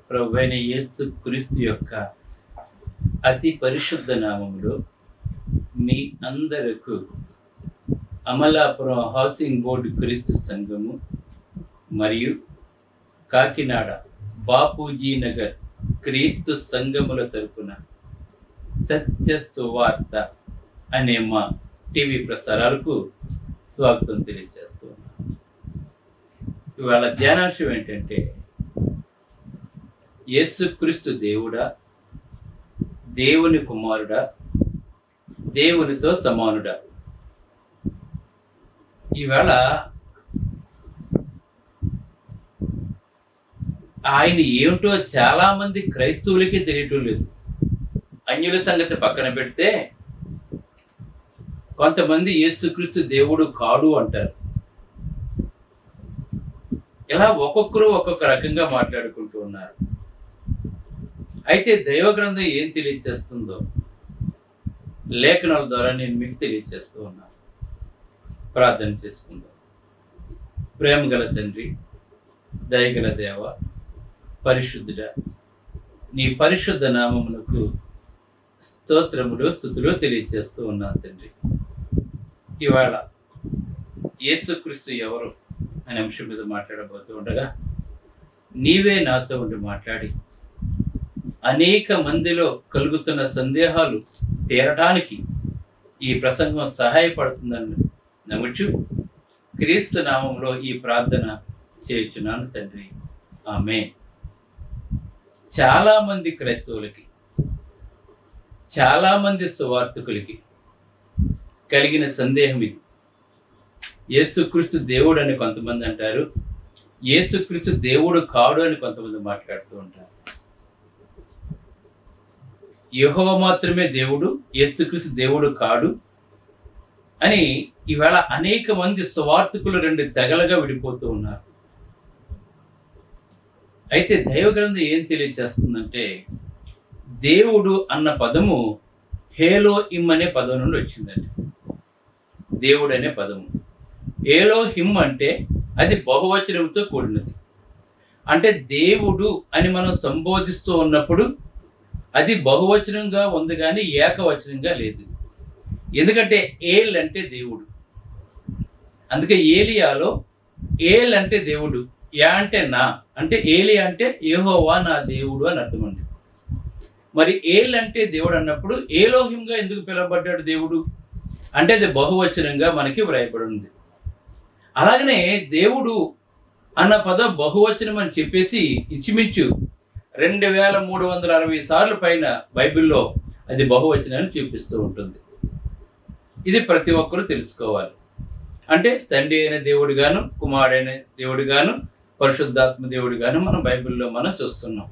ప్రభువైన యేసు క్రీస్తు యొక్క అతి పరిశుద్ధ నామములో మీ అందరకు అమలాపురం హౌసింగ్ బోర్డు క్రీస్తు సంఘము మరియు కాకినాడ బాపూజీ నగర్ క్రీస్తు సంఘముల తరపున సత్య సువార్త అనే మా టీవీ ప్రసారాలకు స్వాగతం తెలియజేస్తున్నాను. ఇవాళ ధ్యానాంశం ఏంటంటే, యేసుక్రీస్తు దేవుడా, దేవుని కుమారుడా, దేవునితో సమానుడా. ఈవేళ ఆయన ఏమిటో చాలా మంది క్రైస్తవులకి తెలియటం లేదు. అన్యుల సంగతి పక్కన పెడితే కొంతమంది యేసుక్రీస్తు దేవుడు కాడు అంటారు. ఇలా ఒక్కొక్కరు ఒక్కొక్క రకంగా మాట్లాడుకుంటూ ఉన్నారు. అయితే దైవ గ్రంథం ఏం తెలియజేస్తుందో లేఖనాల ద్వారా నేను మీకు తెలియజేస్తూ ఉన్నాను. ప్రార్థన చేసుకుందాం. ప్రేమ గల తండ్రి, దయగల దేవ, పరిశుద్ధుడా, నీ పరిశుద్ధ నామమునకు స్తోత్రములు స్తుతులు తెలియజేస్తూ ఉన్నాను తండ్రి. ఇవాళ యేసుక్రీస్తు ఎవరు అనే అంశం మీద మాట్లాడబోతూ ఉండగా నీవే నాతో ఉండి మాట్లాడి అనేక మందిలో కలుగుతున్న సందేహాలు తీరడానికి ఈ ప్రసంగం సహాయపడుతుందని నమ్ముచు క్రీస్తు నామంలో ఈ ప్రార్థన చేయుచున్నాను తండ్రి, ఆమేన్. చాలామంది క్రైస్తవులకి, చాలామంది సువార్తికులకి కలిగిన సందేహం ఇది. యేసుక్రీస్తు దేవుడు అని కొంతమంది అంటారు, యేసుక్రీస్తు దేవుడు కాడు అని కొంతమంది మాట్లాడుతూ ఉంటారు. యెహోవా మాత్రమే దేవుడు, యేసుక్రీస్తు దేవుడు కాడు అని ఈవేళ అనేక మంది సువార్తికులు రెండు తెగలుగా విడిపోతూ ఉన్నారు. అయితే దైవ గ్రంథం ఏం తెలియజేస్తుందంటే, దేవుడు అన్న పదము హేలోహిమ్ అనే పదం నుండి వచ్చిందండి. దేవుడు అనే పదము ఏలోహిమ్ అంటే అది బహువచనంతో కూడినది. అంటే దేవుడు అని మనం సంబోధిస్తూ ఉన్నప్పుడు అది బహువచనంగా ఉంది కానీ ఏకవచనంగా లేదు. ఎందుకంటే ఏల్ అంటే దేవుడు. అందుకే ఏలియాలో ఏల్ అంటే దేవుడు, యా అంటే నా, అంటే ఏలియా అంటే యెహోవా నా దేవుడు అని అర్థం అండి. మరి ఏల్ అంటే దేవుడు అన్నప్పుడు ఏలోహింగా ఎందుకు పిలువబడ్డాడు దేవుడు అంటే అది బహువచనంగా మనకి వ్రాయబడి ఉంది. అలాగనే దేవుడు అన్న పదం బహువచనం అని చెప్పేసి ఇంచుమించు 2360 సార్లు పైన బైబిల్లో అది బహువచనాన్ని చూపిస్తూ ఉంటుంది. ఇది ప్రతి ఒక్కరూ తెలుసుకోవాలి. అంటే తండ్రి అయిన దేవుడు గాను, కుమారుడైన దేవుడు గాను, పరిశుద్ధాత్మ దేవుడు గాను మనం బైబిల్లో మనం చూస్తున్నాం.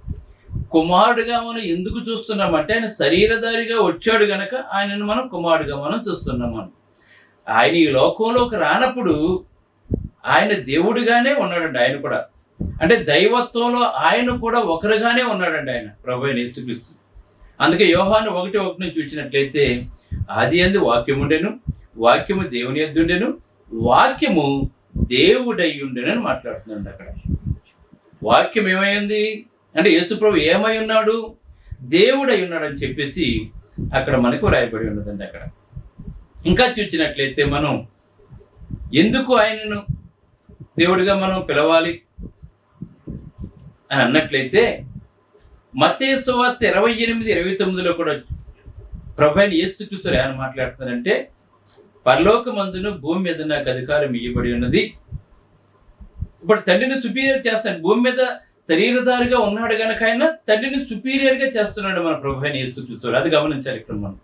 కుమారుడుగా మనం ఎందుకు చూస్తున్నామంటే ఆయన శరీరధారిగా వచ్చాడు గనక ఆయనను మనం కుమారుడుగా మనం చూస్తున్నాం. ఆయన ఈ లోకంలోకి రానప్పుడు ఆయన దేవుడిగానే ఉన్నాడండి. ఆయన కూడా అంటే దైవత్వంలో ఆయన కూడా ఒకరుగానే ఉన్నాడండి ఆయన, ప్రభువైన యేసుక్రీస్తు. అందుకే యోహాను 1:1 నుంచి చూసినట్లయితే, ఆది యందు వాక్యము ఉండెను, వాక్యము దేవుని యొద్ద ఉండెను, వాక్యము దేవుడై ఉండెను అని మాట్లాడుతున్నాడు. అక్కడ వాక్యం ఏమైంది అంటే యేసు ప్రభు ఏమై ఉన్నాడు, దేవుడై ఉన్నాడు అని చెప్పేసి అక్కడ మనకు రాయబడి ఉన్నదండి. అక్కడ ఇంకా చూసినట్లయితే మనం ఎందుకు ఆయనను దేవుడిగా మనం పిలవాలి అని అన్నట్లయితే మత్తయి సువార్త 28:29 కూడా ప్రభువైన యేసుక్రీస్తు ఆయన మాట్లాడుతున్నారంటే, పరలోకమందును భూమి మీద నాకు అధికారం ఇవ్వబడి ఉన్నది. ఇప్పుడు తండ్రిని సుపీరియర్ చేస్తాను, భూమి మీద శరీరధారిగా ఉన్నాడు కనుక ఆయన తండ్రిని సుపీరియర్గా చేస్తున్నాడు మన ప్రభువైన యేసుక్రీస్తు. అది గమనించాలి ఇక్కడ మనం.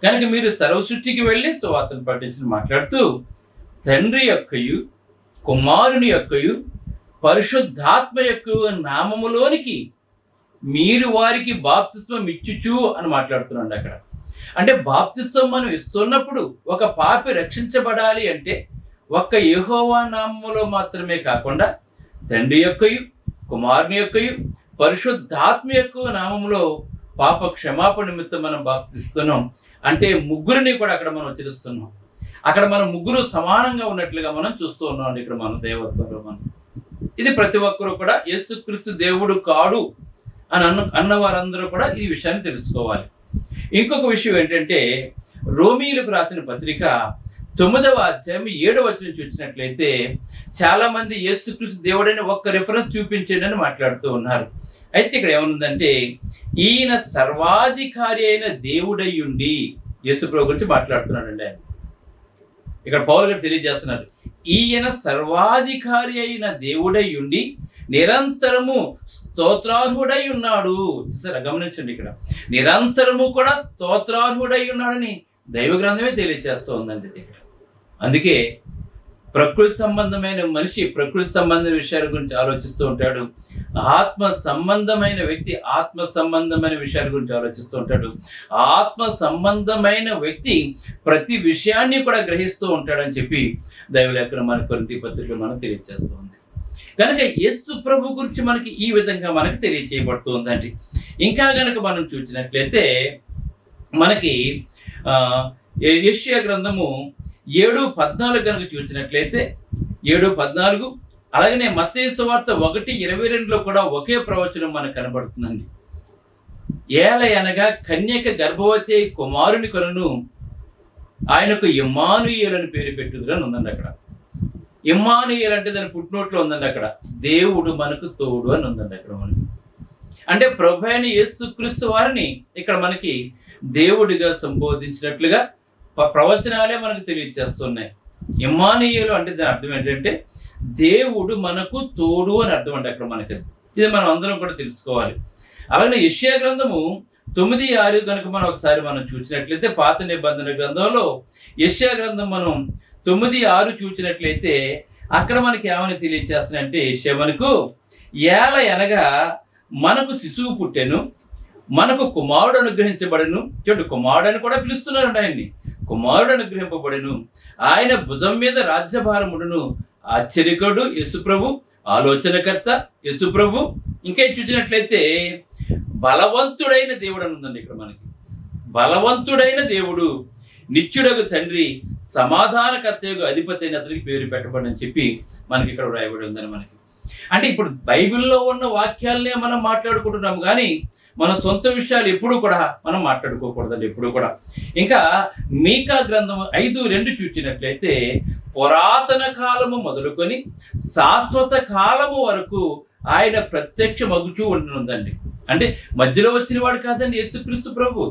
కనుక మీరు సర్వసృష్టికి వెళ్ళి సువార్తను పాటించి మాట్లాడుతూ తండ్రి యొక్కయు కుమారుని యొక్కయు పరిశుద్ధాత్మ యొక్క నామములోనికి మీరు వారికి బాప్తిస్మం ఇచ్చుచు అని మాట్లాడుతున్నాడు అక్కడ. అంటే బాప్తిస్మం మనం ఇస్తున్నప్పుడు ఒక పాపి రక్షించబడాలి అంటే ఒక్క యెహోవా నామములో మాత్రమే కాకుండా తండ్రి యొక్కయు కుమారుని యొక్కయు పరిశుద్ధాత్మ యొక్క నామములో పాప క్షమాపణ నిమిత్తం మనం బాప్తిస్తున్నాం. అంటే ముగ్గురిని కూడా అక్కడ మనం తెలుస్తున్నాం. అక్కడ మనం ముగ్గురు సమానంగా ఉన్నట్లుగా మనం చూస్తూ ఉన్నాం ఇక్కడ మన దేవత్వంలో మనం. ఇది ప్రతి ఒక్కరూ కూడా యేసుక్రీస్తు దేవుడు కాడు అని అన్న వారందరూ కూడా ఈ విషయాన్ని తెలుసుకోవాలి. ఇంకొక విషయం ఏంటంటే, రోమీయులకు రాసిన పత్రిక 9వ అధ్యాయం 7వ వచనం నుంచి వచ్చినట్లయితే చాలా మంది యేసుక్రీస్తు దేవుడని ఒక్క రిఫరెన్స్ చూపించండి అని మాట్లాడుతూ ఉన్నారు. అయితే ఇక్కడ ఏమనుందంటే, ఈయన సర్వాధికారి అయిన దేవుడై ఉండి, యేసుప్రభు గురించి మాట్లాడుతున్నాడండి ఆయన. ఇక్కడ పౌలు గారు తెలియజేస్తున్నారు, ఈయన సర్వాధికారి అయిన దేవుడై ఉండి నిరంతరము స్తోత్రార్హుడై ఉన్నాడు. చూసారా, గమనించండి, ఇక్కడ నిరంతరము కూడా స్తోత్రార్హుడై ఉన్నాడని దైవ గ్రంథమే తెలియజేస్తూ ఉందండి ఇక్కడ. అందుకే ప్రకృతి సంబంధమైన మనిషి ప్రకృతి సంబంధమైన విషయాల గురించి ఆలోచిస్తూ ఉంటాడు. ఆత్మ సంబంధమైన వ్యక్తి ఆత్మ సంబంధమైన విషయాల గురించి ఆలోచిస్తూ ఉంటాడు. ఆత్మ సంబంధమైన వ్యక్తి ప్రతి విషయాన్ని కూడా గ్రహిస్తూ ఉంటాడని చెప్పి దైవలేఖనం మన కొరింథీ పత్రికలో మనకు తెలియజేస్తూ ఉంది. కనుక యేసు ప్రభు గురించి మనకి ఈ విధంగా మనకి తెలియజేయబడుతూ ఉందండి. ఇంకా కనుక మనం చూసినట్లయితే మనకి యెషయా గ్రంథము 7:14 కనుక చూసినట్లయితే 7:14, అలాగనే మత్తయి సువార్త 1:22లో కూడా ఒకే ప్రవచనం మనకు కనబడుతుందండి. ఏలయనగా కన్యక గర్భవతి కుమారుని కొలను, ఆయనకు ఇమ్మానుయేలు అని పేరు పెట్టుదురని ఉందండి అక్కడ. ఇమ్మానుయేలు అంటే దాని పుట్టినోట్లో ఉందండి అక్కడ, దేవుడు మనకు తోడు అని ఉందండి అక్కడ మనకి. అంటే ప్రభు అయిన యేసుక్రీస్తు వారిని ఇక్కడ మనకి దేవుడిగా సంబోధించినట్లుగా ప్రవచనాలే మనకు తెలియజేస్తున్నాయి. ఇమ్మానుయేలు అంటే దాని అర్థం ఏంటంటే దేవుడు మనకు తోడు అని అర్థం అండి అక్కడ మనకి. ఇది మనం అందరం కూడా తెలుసుకోవాలి. అలాగే యెషయా గ్రంథము 9:6 కనుక మనం ఒకసారి మనం చూసినట్లయితే పాత నిబంధన గ్రంథంలో యెషయా గ్రంథం మనం 9:6 చూసినట్లయితే అక్కడ మనకి ఏమని తెలియజేస్తున్నాయంటే, యెషయా మనకు ఏల అనగా మనకు శిశువు పుట్టెను, మనకు కుమారుడు అనుగ్రహించబడెను. చూడండి, కుమారుడు అని కూడా పిలుస్తున్నాడు ఆయన్ని. కుమారుడు అనుగ్రహింపబడెను, ఆయన భుజం మీద రాజ్యభారముడును. ఆశ్చర్యకరుడు యేసుప్రభు, ఆలోచనకర్త యేసుప్రభు. ఇంకా చూసినట్లయితే బలవంతుడైన దేవుడు అని ఉందండి ఇక్కడ మనకి. బలవంతుడైన దేవుడు, నిత్యుడగు తండ్రి, సమాధానకర్తయగు అధిపతి అయిన అతనికి పేరు పెట్టబడని చెప్పి మనకి ఇక్కడ వ్రాయబడి ఉందని మనకి. అంటే ఇప్పుడు బైబిల్లో ఉన్న వాక్యాలనే మనం మాట్లాడుకుంటున్నాం కానీ మన సొంత విషయాలు ఎప్పుడూ కూడా మనం మాట్లాడుకోకూడదండి, ఎప్పుడు కూడా. ఇంకా మీకా గ్రంథం 5:2 చూసినట్లయితే పురాతన కాలము మొదలుకొని శాశ్వత కాలము వరకు ఆయన ప్రత్యక్ష మగుచూ ఉంటుందండి. అంటే మధ్యలో వచ్చిన వాడు కాదండి యేసుక్రీస్తు ప్రభు.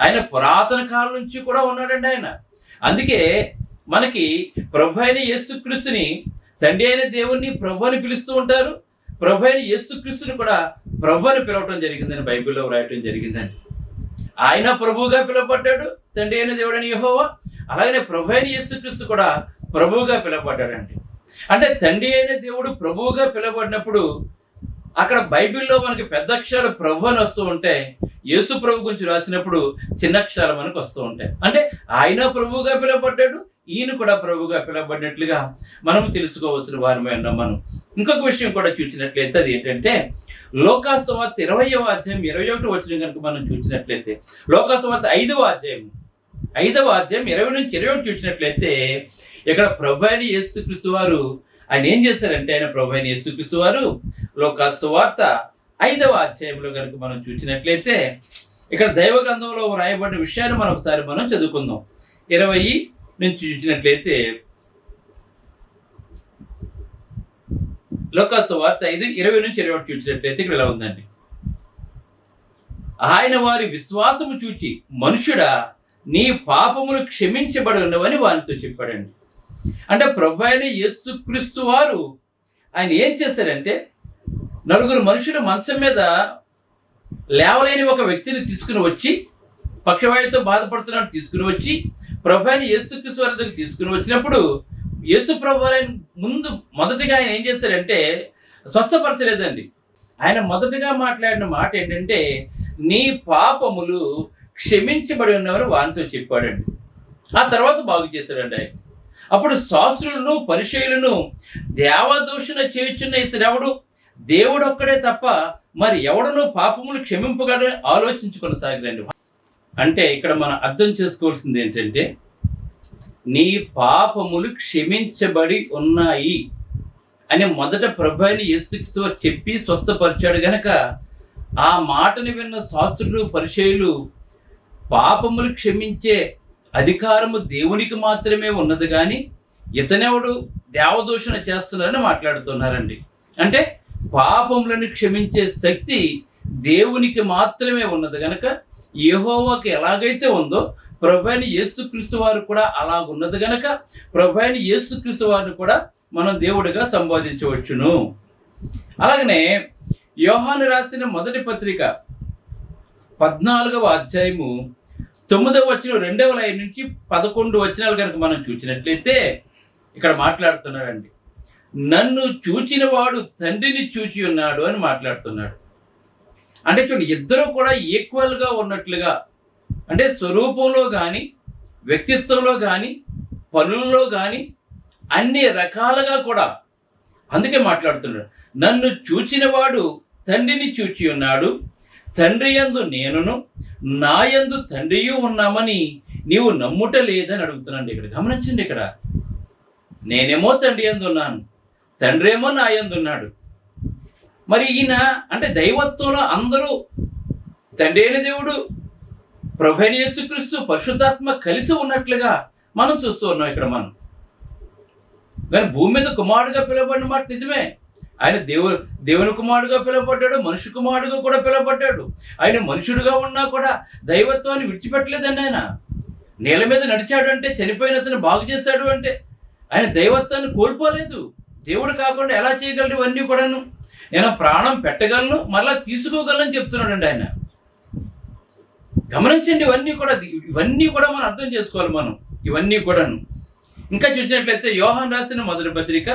ఆయన పురాతన కాలం నుంచి కూడా ఉన్నాడండి ఆయన. అందుకే మనకి ప్రభు అయిన యేసుక్రీస్తుని తండ్రి అయిన దేవుణ్ణి ప్రభు అని పిలుస్తూ ఉంటారు. ప్రభు అయిన యేసుక్రీస్తుని కూడా ప్రభు అని పిలవటం జరిగిందని బైబిల్లో వ్రాయటం జరిగిందండి. ఆయన ప్రభువుగా పిలువబడ్డాడు, తండ్రి అయిన దేవుడని యెహోవా. అలాగనే ప్రభు అయిన యేసుక్రీస్తు కూడా ప్రభువుగా పిలువబడ్డాడండి. అంటే తండ్రి అయిన దేవుడు ప్రభువుగా పిలువబడినప్పుడు అక్కడ బైబిల్లో మనకి పెద్ద అక్షరాలు ప్రభు అని వస్తూ ఉంటాయి, యేసు ప్రభు గురించి రాసినప్పుడు చిన్న అక్షరాలు మనకు వస్తూ ఉంటాయి. అంటే ఆయన ప్రభువుగా పిలువబడ్డాడు, ఈయన కూడా ప్రభువుగా పిలువబడినట్లుగా మనం తెలుసుకోవాల్సిన వారమే ఉన్నాం మనం. ఇంకొక విషయం కూడా చూసినట్లయితే అది ఏంటంటే, లోకాసు వార్త 20వ అధ్యాయం 21 వచనం కనుక మనం చూసినట్లయితే, లోకాసు వార్త 5వ అధ్యాయం 20 నుంచి 21 చూసినట్లయితే ఇక్కడ ప్రభు అయిన యేసుక్రీస్తు వారు ఆయన ఏం చేశారంటే, ఆయన ప్రభు అయిన యేసుక్రీస్తు వారు లోకాసు వార్త 5వ అధ్యాయంలో కనుక మనం చూసినట్లయితే ఇక్కడ దైవ గ్రంథంలో రాయబడిన విషయాన్ని మనం ఒకసారి మనం చదువుకుందాం. 20 నుంచి చూసినట్లయితే లోకాసు వార్త 5:20 నుంచి 21 చూసినట్లయితే ఇక్కడ ఇలా ఉందండి. ఆయన వారి విశ్వాసము చూచి, మనుషుడా నీ పాపములు క్షమించబడి ఉన్నవని వారితో చెప్పాడండి. అంటే ప్రభు అయిన యేసుక్రీస్తు వారు ఆయన ఏం చేశారంటే, నలుగురు మనుషుల మంచం మీద లేవలేని ఒక వ్యక్తిని తీసుకుని వచ్చి, పక్షవాయువుతో బాధపడుతున్నాడు తీసుకుని వచ్చి ప్రభు అయిన యేసుక్రీస్తు వారి దగ్గరికి తీసుకుని వచ్చినప్పుడు యేసు ప్రభు ఆయన ముందు మొదటిగా ఆయన ఏం చేశారంటే స్వస్థపరచలేదండి. ఆయన మొదటగా మాట్లాడిన మాట ఏంటంటే, నీ పాపములు క్షమించబడి ఉన్నవని వారితో చెప్పాడండి. ఆ తర్వాత బాగు చేశాడండి ఆయన. అప్పుడు శాస్త్రులను పరిచయులను దేవదూషణ చేయుచున్న ఇతడెవడు, దేవుడు ఒక్కడే తప్ప మరి ఎవడనో పాపములు క్షమింపగలని ఆలోచించుకొనసాగిరండి. అంటే ఇక్కడ మనం అర్థం చేసుకోవాల్సింది ఏంటంటే, నీ పాపములు క్షమించబడి ఉన్నాయి అని మొదట ప్రభు అయిన యేసుక్రీస్తు వారు చెప్పి స్వస్థపరిచాడు గనక ఆ మాటను విన్న శాస్త్రులు పరిచయులు పాపములు క్షమించే అధికారము దేవునికి మాత్రమే ఉన్నది కానీ ఇతనెవడు దేవదూషణ చేస్తున్నారని మాట్లాడుతున్నారండి. అంటే పాపములను క్షమించే శక్తి దేవునికి మాత్రమే ఉన్నది కనుక యెహోవాకి ఎలాగైతే ఉందో ప్రభు అయిన యేసుక్రీస్తు వారు కూడా అలాగున్నది కనుక ప్రభు అయిన యేసుక్రీస్తు వారిని కూడా మనం దేవుడిగా సంబోధించవచ్చును. అలాగనే యోహాను రాసిన మొదటి పత్రిక 14వ అధ్యాయము 9వ వచనం 2వ లైన్ నుంచి 11 వచనాలు కనుక మనం చూసినట్లయితే ఇక్కడ మాట్లాడుతున్నాడండి. నన్ను చూచిన వాడు తండ్రిని చూచి ఉన్నాడు అని మాట్లాడుతున్నాడు. అంటే చూడండి, ఇద్దరు కూడా ఈక్వల్గా ఉన్నట్లుగా, అంటే స్వరూపంలో కానీ వ్యక్తిత్వంలో కానీ పనులలో కానీ అన్ని రకాలుగా కూడా అందుకే మాట్లాడుతున్నాడు. నన్ను చూచిన వాడు తండ్రిని చూచి ఉన్నాడు, తండ్రి యందు నేనును నా యందు తండ్రియు ఉన్నామని నీవు నమ్ముట లేదని అడుగుతున్నాను. ఇక్కడ గమనించండి, ఇక్కడ నేనేమో తండ్రి యందు ఉన్నాను, తండ్రి ఏమో నా యందు ఉన్నాడు. మరి ఈయన అంటే దైవత్వంలో అందరూ తండ్రి అయిన దేవుడు, ప్రభు అయిన యేసుక్రీస్తు, పరిశుద్ధాత్మ కలిసి ఉన్నట్లుగా మనం చూస్తూ ఉన్నాం ఇక్కడ మనం. కానీ భూమి మీద కుమారుడుగా పిలువబడిన మాట నిజమే. ఆయన దేవుని కుమారుడుగా పిలువబడ్డాడు, మనుషు కుమారుడుగా కూడా పిలువబడ్డాడు. ఆయన మనుషుడుగా ఉన్నా కూడా దైవత్వాన్ని విడిచిపెట్టలేదండి. ఆయన నేల మీద నడిచాడు అంటే, చనిపోయిన అతను బాగు చేశాడు అంటే ఆయన దైవత్వాన్ని కోల్పోలేదు. దేవుడు కాకుండా ఎలా చేయగలరు ఇవన్నీ కూడాను? నేను ప్రాణం పెట్టగలను, మరలా తీసుకోగలను చెప్తున్నాడండి ఆయన. గమనించండి, ఇవన్నీ కూడా మనం అర్థం చేసుకోవాలి మనం ఇవన్నీ కూడాను. ఇంకా చూసినట్లయితే యోహాను రాసిన మొదటి పత్రిక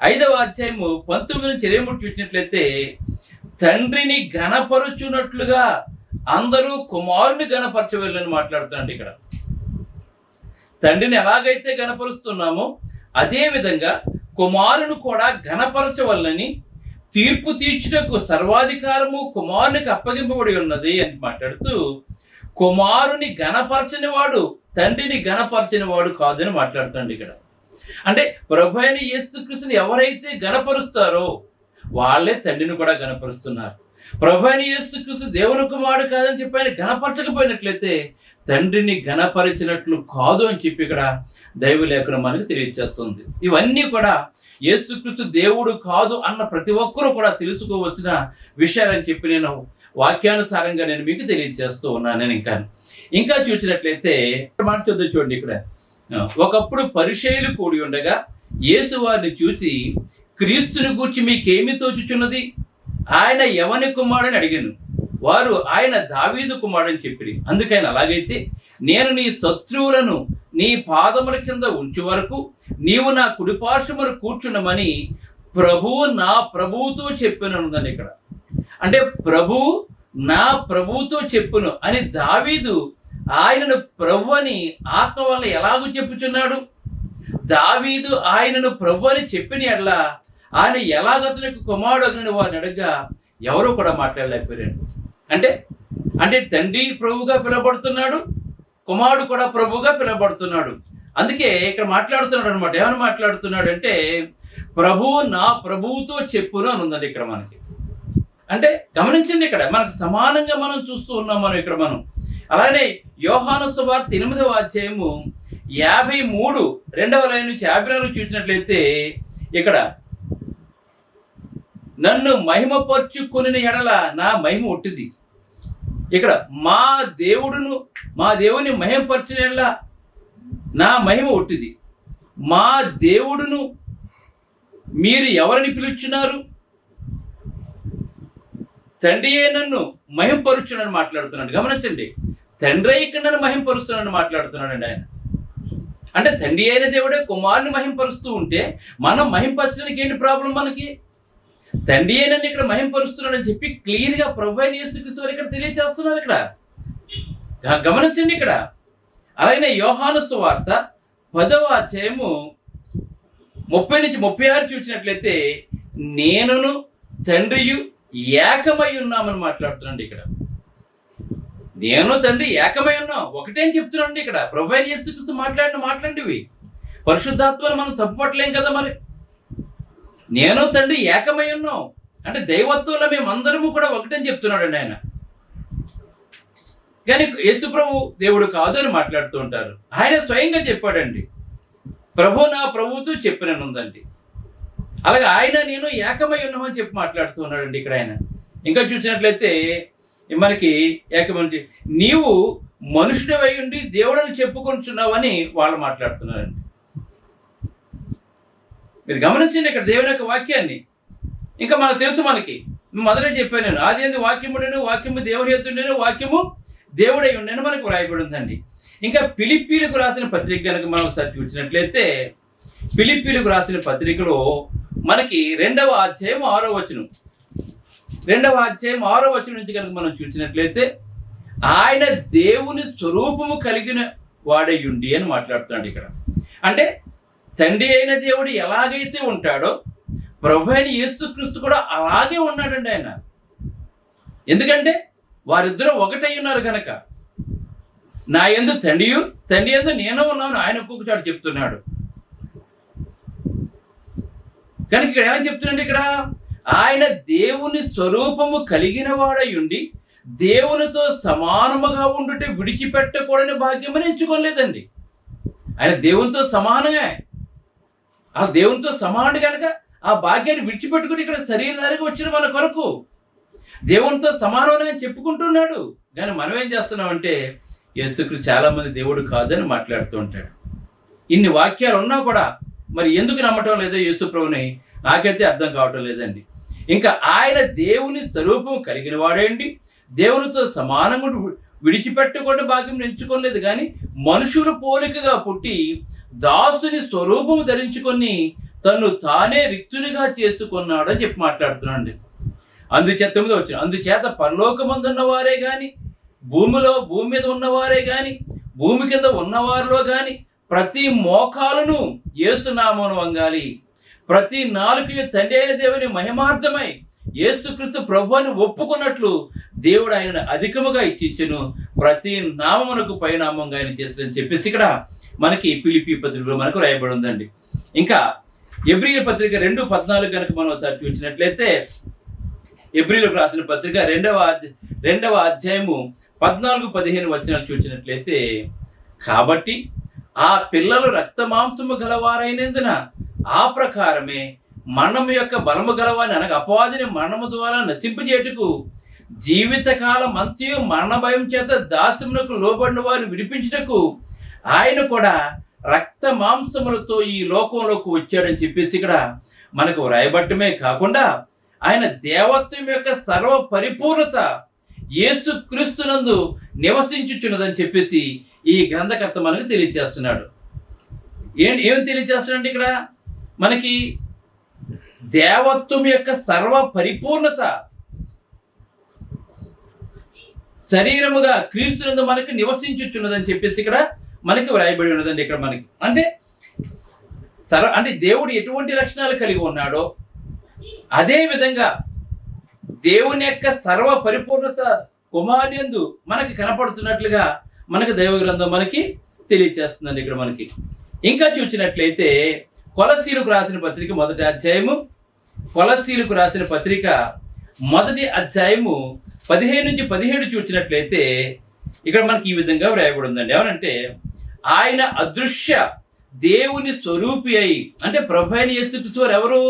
5వ అధ్యాయము 19 నుంచి 23 చూసినట్లయితే తండ్రిని ఘనపరుచున్నట్లుగా అందరూ కుమారుని ఘనపరచవలని మాట్లాడుతున్నాడు. ఇక్కడ తండ్రిని ఎలాగైతే ఘనపరుస్తున్నామో అదే విధంగా కుమారుని కూడా ఘనపరచవలని తీర్పు తీర్చుటకు సర్వాధికారము కుమారునికి అప్పగింపబడి ఉన్నది అని మాట్లాడుతూ, కుమారుని ఘనపరచని వాడు తండ్రిని ఘనపరచని వాడు కాదని మాట్లాడుతాడు ఇక్కడ. అంటే ప్రభు అయిన యేసుక్రీస్తుని ఎవరైతే ఘనపరుస్తారో వాళ్ళే తండ్రిని కూడా ఘనపరుస్తున్నారు. ప్రభు అయిన యేసుక్రీస్తు దేవుని కుమారుడు కాదని చెప్పి ఆయన ఘనపరచకపోయినట్లయితే తండ్రిని ఘనపరిచినట్లు కాదు అని చెప్పి ఇక్కడ దైవలేఖనం మనకి తెలియజేస్తుంది. ఇవన్నీ కూడా యేసుక్రీస్తు దేవుడు కాదు అన్న ప్రతి ఒక్కరూ కూడా తెలుసుకోవలసిన విషయాలని చెప్పి నేను వాక్యానుసారంగా నేను మీకు తెలియజేస్తూ ఉన్నాను. నేను ఇంకా చూసినట్లయితే మాట చూడండి, ఇక్కడ ఒకప్పుడు పరిచయులు కూడి ఉండగా యేసు వారిని చూసి, క్రీస్తుని గూర్చి మీకేమి తోచుచున్నది? ఆయన ఎవని కుమారుడని అడిగాను. వారు ఆయన దావీదు కుమారుడని చెప్పిరి. అందుకని అలాగైతే నేను నీ శత్రువులను నీ పాదముల కింద ఉంచు వరకు నీవు నా కుడిపార్శ్వమున కూర్చున్నమని ప్రభువు నా ప్రభువుతో చెప్పాను ఉందండి ఇక్కడ. అంటే ప్రభువు నా ప్రభువుతో చెప్పును అని దావీదు ఆయనను ప్రభు అని ఆత్మ వల్ల ఎలాగూ చెప్పుచున్నాడు? దావీదు ఆయనను ప్రభు అని చెప్పిన ఎట్లా ఆయన ఎలాగతనికి కుమారుడు అగ్ని వారిని అడగగా ఎవరు కూడా మాట్లాడలేకపోయారు. అంటే తండ్రి ప్రభువుగా పిలువబడుతున్నాడు, కుమారుడు కూడా ప్రభువుగా పిలువబడుతున్నాడు. అందుకే ఇక్కడ మాట్లాడుతున్నాడు అనమాట. ఏమని మాట్లాడుతున్నాడు అంటే, ప్రభువు నా ప్రభువుతో చెప్పును అని ఉందండి ఇక్కడ మనకి. అంటే గమనించండి, ఇక్కడ మనకు సమానంగా మనం చూస్తూ ఉన్నాం మనం ఇక్కడ మనం. అలానే యోహాను సువార్త 8వ అధ్యాయము 53 2వ లైన్ నుంచి 54 చూసినట్లయితే ఇక్కడ నన్ను మహిమపరుచుకుని ఎడల నా మహిమ ఒట్టిది. ఇక్కడ మా దేవుని మహిమపరచిన ఎడల నా మహిమ ఒట్టిది. మా దేవుడును మీరు ఎవరిని పిలుచున్నారు? తండ్రియే నన్ను మహిమపరుచునని మాట్లాడుతున్నాడు. గమనించండి, తండ్రి ఇక్కడ నన్ను మహిమపరుస్తున్నాడని మాట్లాడుతున్నాడండి ఆయన. అంటే తండ్రి అయిన దేవుడే కుమారుని మహిమపరుస్తూ ఉంటే మనం మహిమపరచడానికి ఏంటి ప్రాబ్లం మనకి? తండ్రి అయిన ఇక్కడ మహిమపరుస్తున్నాడని చెప్పి క్లియర్గా ప్రభు అయిన యేసుక్రీస్తు వారు ఇక్కడ తెలియజేస్తున్నారు. ఇక్కడ గమనించండి, ఇక్కడ అలాగే యోహాను సువార్త 10వ అధ్యాయము 30 నుంచి 36 చూసినట్లయితే నేనును తండ్రియు ఏకమై ఉన్నామని మాట్లాడుతున్నాండి ఇక్కడ. నేను తండ్రి ఏకమై ఉన్నాం ఒకటే అని చెప్తున్నాండి ఇక్కడ. ప్రభు అయిన యేసుక్రీస్తు మాట్లాడినవి పరిశుద్ధాత్మను మనం తప్పుపట్టలేం కదా. మరి నేను తండ్రి ఏకమై ఉన్నాం. అంటే దైవత్వంలో మేమందరము కూడా ఒకటని చెప్తున్నాడండి ఆయన. కానీ యేసుప్రభు దేవుడు కాదు అని మాట్లాడుతూ ఉంటారు. ఆయన స్వయంగా చెప్పాడండి, ప్రభు నా ప్రభువుతో చెప్పిననుందండి. అలాగే ఆయన నేను ఏకమై ఉన్నామని చెప్పి మాట్లాడుతూ ఉన్నాడండి ఇక్కడ ఆయన. ఇంకా చూసినట్లయితే మనకి ఏకమని, నీవు మనుషుడివై ఉండి దేవుడని చెప్పుకొంటున్నావని వాళ్ళు మాట్లాడుతున్నారండి. మీరు గమనించండి ఇక్కడ దేవుని యొక్క వాక్యాన్ని. ఇంకా మనకు తెలుసు, మనకి మొదటే చెప్పాను నేను, ఆది యందు వాక్యముడేను, వాక్యము దేవుని యొద్దుండెను, వాక్యము దేవుడై ఉండేను మనకు వ్రాయబడి ఉందండి. ఇంకా ఫిలిప్పీలకు రాసిన పత్రిక కనుక మనం ఒకసారి చూసినట్లయితే, ఫిలిప్పీలకు రాసిన పత్రికలో మనకి 2వ అధ్యాయం 6వ వచనం, 2వ అధ్యాయం 6వ వచనం నుంచి కనుక మనం చూసినట్లయితే, ఆయన దేవుని స్వరూపము కలిగిన వాడై ఉండి అని మాట్లాడుతున్నాడు ఇక్కడ. అంటే తండ్రి అయిన దేవుడు ఎలాగైతే ఉంటాడో ప్రభు అయిన యేసుక్రీస్తు కూడా అలాగే ఉన్నాడండి ఆయన. ఎందుకంటే వారిద్దరూ ఒకటై ఉన్నారు కనుక. నా యందు తండ్రి యందు నేను ఉన్నాను ఆయన ఒక్కొక్క చోట చెప్తున్నాడు. కనుక ఇక్కడ ఏమని చెప్తున్నాడు, ఇక్కడ ఆయన దేవుని స్వరూపము కలిగిన వాడై ఉండి దేవునితో సమానముగా ఉండుట విడిచిపెట్టకూడని భాగ్యమని ఎంచుకోలేదండి. ఆయన దేవునితో సమానంగా, ఆ దేవునితో సమానుడు కనుక ఆ భాగ్యాన్ని విడిచిపెట్టుకుని ఇక్కడ శరీరానికి వచ్చిన మన కొరకు దేవునితో సమానమని చెప్పుకుంటున్నాడు. కానీ మనం ఏం చేస్తున్నామంటే, యేసుక్రీస్తు చాలా మంది దేవుడు కాదని మాట్లాడుతూ ఉంటాడు. ఇన్ని వాక్యాలు ఉన్నా కూడా మరి ఎందుకు నమ్మటం లేదో యేసు ప్రభుని నాకైతే అర్థం కావటం లేదండి. ఇంకా ఆయన దేవుని స్వరూపం కలిగిన వాడేంటి, దేవునితో సమానంగా విడిచిపెట్టకుండా భాగ్యం ఎంచుకోలేదు. కానీ మనుషులు పోలికగా పుట్టి దాసుని స్వరూపము ధరించుకొని తను తానే రిక్తునిగా చేసుకున్నాడు అని చెప్పి మాట్లాడుతున్నాడు. అందుచేత 9వ వచనం, అందుచేత పరలోకమందున్న వారే కానీ, భూమి మీద ఉన్నవారే కానీ, భూమి కింద ఉన్నవారిలో కానీ ప్రతి మోకాలును యేసునామమున వంగాలి, ప్రతి నాలుకయు తండ్రి అయిన దేవుని మహిమార్థమై యేసుక్రీస్తు ప్రభువుని ఒప్పుకున్నట్లు దేవుడు ఆయనను అధికముగా ఇచ్చించెను, ప్రతి నామమునకు పైనామంగా ఆయన చేస్తాడని చెప్పేసి ఇక్కడ మనకి ఫిలిప్పీ పత్రికలో మనకు రాయబడి ఉందండి. ఇంకా ఎబ్రీయుల పత్రిక 2:14 కనుక మనం ఒకసారి చూసినట్లయితే, ఎబ్రీయులకు రాసిన పత్రిక 2వ అధ్యాయము 14-15 వచనాలు చూసినట్లయితే, కాబట్టి ఆ పిల్లలు రక్త మాంసము గలవారైనందున ఆ ప్రకారమే మరణము యొక్క బలము గలవాని, అనగా అపవాదిని మరణము ద్వారా నశింపజేయుటకు జీవితకాలం అంతయు మరణ భయం చేత దాస్యమునకు లోబడిన వారిని విడిపించుటకు ఆయన కూడా రక్త మాంసములతో ఈ లోకంలోకి వచ్చాడని చెప్పేసి ఇక్కడ మనకు వ్రాయబట్టమే కాకుండా, ఆయన దేవత్వం యొక్క సర్వ పరిపూర్ణత యేసుక్రీస్తునందు నివసించుచున్నదని చెప్పేసి ఈ గ్రంథకర్త మనకు తెలియజేస్తున్నాడు. ఏమి తెలియజేస్తున్నాడు ఇక్కడ మనకి? దేవత్వం యొక్క సర్వ పరిపూర్ణత శరీరముగా క్రీస్తునందు మనకు నివసించుచున్నదని చెప్పేసి ఇక్కడ మనకి వ్రాయబడి ఉన్నదండి. ఇక్కడ మనకి అంటే దేవుడు ఎటువంటి లక్షణాలు కలిగి ఉన్నాడో అదే విధంగా దేవుని యొక్క సర్వ పరిపూర్ణత కుమారునియందు మనకి కనపడుతున్నట్లుగా మనకి దైవ గ్రంథం మనకి తెలియజేస్తుందండి. ఇక్కడ మనకి ఇంకా చూసినట్లయితే కొలస్సీలకు రాసిన పత్రిక 1వ అధ్యాయము, కొలస్సీలకు రాసిన పత్రిక 1వ అధ్యాయము 15-17 చూసినట్లయితే ఇక్కడ మనకి ఈ విధంగా వ్రాయబడి ఉందండి. ఏమనంటే, ఆయన అదృశ్య దేవుని స్వరూపి అయి, అంటే ప్రభు అయిన యేసుక్రీస్తు వారు ఎవరు?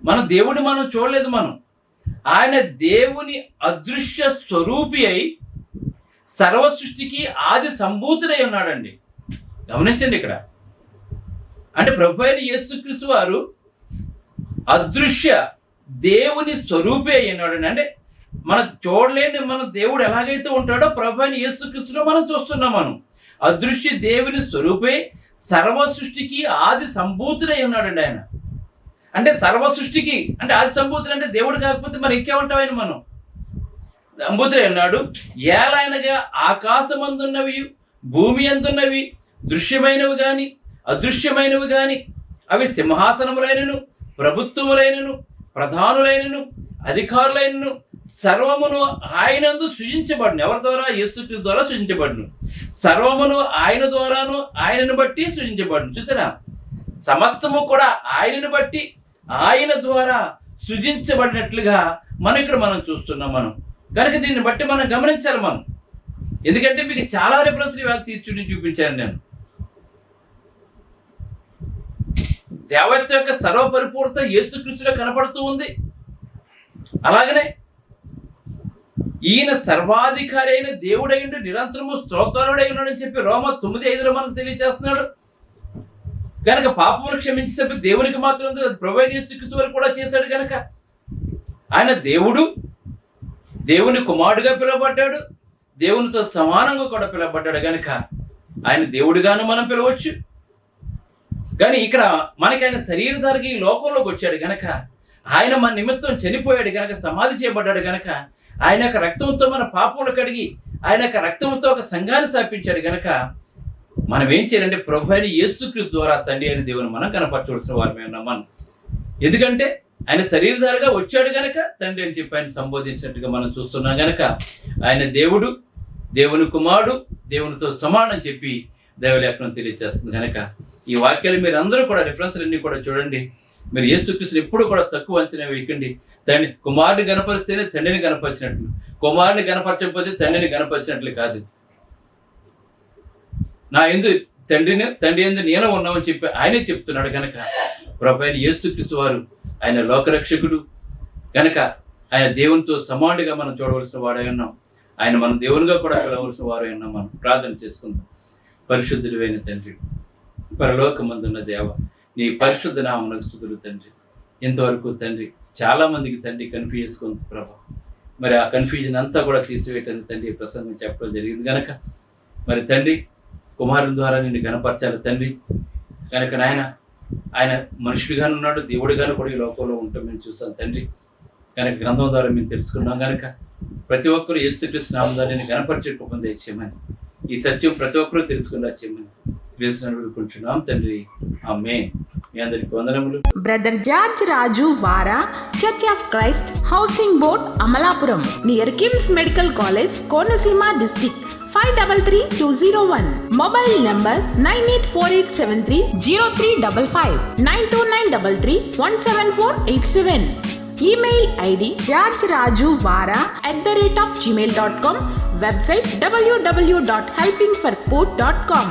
మన దేవుడిని మనం చూడలేదు. ఆయన దేవుని అదృశ్య స్వరూపి అయి సర్వ సృష్టికి ఆది సంభూతుడై ఉన్నాడండి. గమనించండి ఇక్కడ. అంటే ప్రభు అయిన యేసుక్రీస్తు వారు అదృశ్య దేవుని స్వరూపి అయి ఉన్నాడండి. అంటే మనం చూడలేని మన దేవుడు ఎలాగైతే ఉంటాడో ప్రభు అయిన యేసుక్రీస్తులో మనం చూస్తున్నాం. మనం అదృశ్య దేవుని స్వరూపే సర్వ సృష్టికి ఆది సంభూతుడై ఉన్నాడండి ఆయన. అంటే సర్వ సృష్టికి అంటే ఆది సంభూతుడు అంటే దేవుడు కాకపోతే మరి ఇంకేమంటాం ఆయన? మనం సంభూతుడై ఉన్నాడు. ఏలైనగా ఆకాశమందున్నవి, భూమి అందున్నవి, దృశ్యమైనవి కానీ అదృశ్యమైనవి కానీ, అవి సింహాసనములైనను, ప్రభుత్వములైనను, ప్రధానులైనను, అధికారులైనను సర్వమును ఆయనందు సృజించబడును. ఎవరి ద్వారా? యేసుక్రీస్తు ద్వారా సృజించబడును. సర్వమును ఆయన ద్వారాను ఆయనను బట్టి సృజించబడును. చూసారా? సమస్తము కూడా ఆయనను బట్టి ఆయన ద్వారా సృజించబడినట్లుగా మనం చూస్తున్నాం. కనుక దీన్ని బట్టి మనం గమనించాలి. ఎందుకంటే మీకు చాలా రిఫరెన్స్లు ఇవాళ తీసి చూపించాను నేను. దేవత్వ యొక్క సర్వపరిపూర్ణత యేసుక్రీస్తులో కనపడుతూ ఉంది. అలాగనే ఈయన సర్వాధికారి అయిన దేవుడైండు, నిరంతరము స్తోత్రుడై ఉన్నాడని చెప్పి రోమా 9:5 మనకు తెలియజేస్తున్నాడు. కనుక పాపమును క్షమించే దేవునికి మాత్రం అది ప్రభువైన యేసుక్రీస్తు వరకు కూడా చేశాడు. కనుక ఆయన దేవుని కుమారుడుగా పిలువబడ్డాడు, దేవునితో సమానంగా కూడా పిలువబడ్డాడు. కనుక ఆయన దేవుడిగాను మనం పిలవచ్చు. కానీ ఇక్కడ మనకి ఆయన శరీరధారికి ఈ లోకంలోకి వచ్చాడు కనుక, ఆయన మన నిమిత్తం చనిపోయాడు కనుక, సమాధి చేయబడ్డాడు కనుక, ఆయన యొక్క రక్తంతో మన పాపములు కడిగి ఆయన యొక్క రక్తంతో ఒక సంఘాన్ని స్థాపించాడు కనుక మనం ఏం చేయాలంటే ప్రభు అయిన యేసుక్రీస్తు ద్వారా తండ్రి అయిన దేవుని మనం కనపరచవలసిన వారమే ఉన్నాం. ఎందుకంటే ఆయన శరీరధారిగా వచ్చాడు కనుక తండ్రి అని చెప్పి ఆయన సంబోధించినట్టుగా మనం చూస్తున్నాం. కనుక ఆయన దేవుడు, దేవుని కుమారుడు, దేవునితో సమానం అని చెప్పి దైవలేఖనం తెలియజేస్తుంది. కనుక ఈ వాక్యాలు మీరు అందరూ కూడా రిఫరెన్స్లన్నీ కూడా చూడండి. మీరు యేసుక్రీస్తుని ఎప్పుడు కూడా తక్కువ అంచనా వేయకండి. కుమారుని గణపరిస్తేనే తండ్రిని గణపరిచినట్లు, కుమారుని గణపరచకపోతే తండ్రిని గణపరిచినట్లు కాదు. నా యందు తండ్రి యందు నేను ఉన్నామని చెప్పి ఆయనే చెప్తున్నాడు. కనుక ప్రభు అయిన యేసుక్రీస్తు వారు ఆయన లోకరక్షకుడు కనుక ఆయన దేవునితో సమానుడిగా మనం చూడవలసిన వాడై ఉన్నాం. ఆయన మనం దేవునిగా కూడా పిలవలసిన వారై ఉన్నాం. మనం ప్రార్థన చేసుకుందాం. పరిశుద్ధుడైన తండ్రి, పరలోకమందున్న దేవ, నీ పరిశుద్ధ నామమునకు స్తుతులు తండ్రి. ఇంతవరకు తండ్రి చాలా మందికి తండ్రి కన్ఫ్యూజ్ చేసుకుంది ప్రభా. మరి ఆ కన్ఫ్యూజన్ అంతా కూడా తీసివేయటానికి తండ్రి ప్రసంగం చెప్పడం జరిగింది. కనుక మరి తండ్రి కుమారుని ద్వారా నిన్ను గణపరచాలి తండ్రి. కనుక నాయన ఆయన మనుషుడిగాను ఉన్నాడు, దేవుడిగాను కూడా ఈ లోకంలో ఉంటాం మేము చూస్తాం తండ్రి. కనుక గ్రంథం ద్వారా మేము తెలుసుకున్నాం. కనుక ప్రతి ఒక్కరు యేసుక్రీస్తు నామం ద్వారా నేను గణపరిచే పొందే చేయమని, ఈ సత్యం ప్రతి ఒక్కరూ తెలుసుకున్నా చేయమని వేడుకుంటున్నాం తండ్రి. ఆమేన్. మీ అందరికి వందనములు. బ్రదర్ జార్జ్ రాజు వారా, church of Christ, housing board, Amalapuram, near KIMS medical college, Konaseema district, 523201. Mobile number 9848730355, 92933174174. Email ID georgerajuvara@gmail.com. Website www.helpingforpoor.com.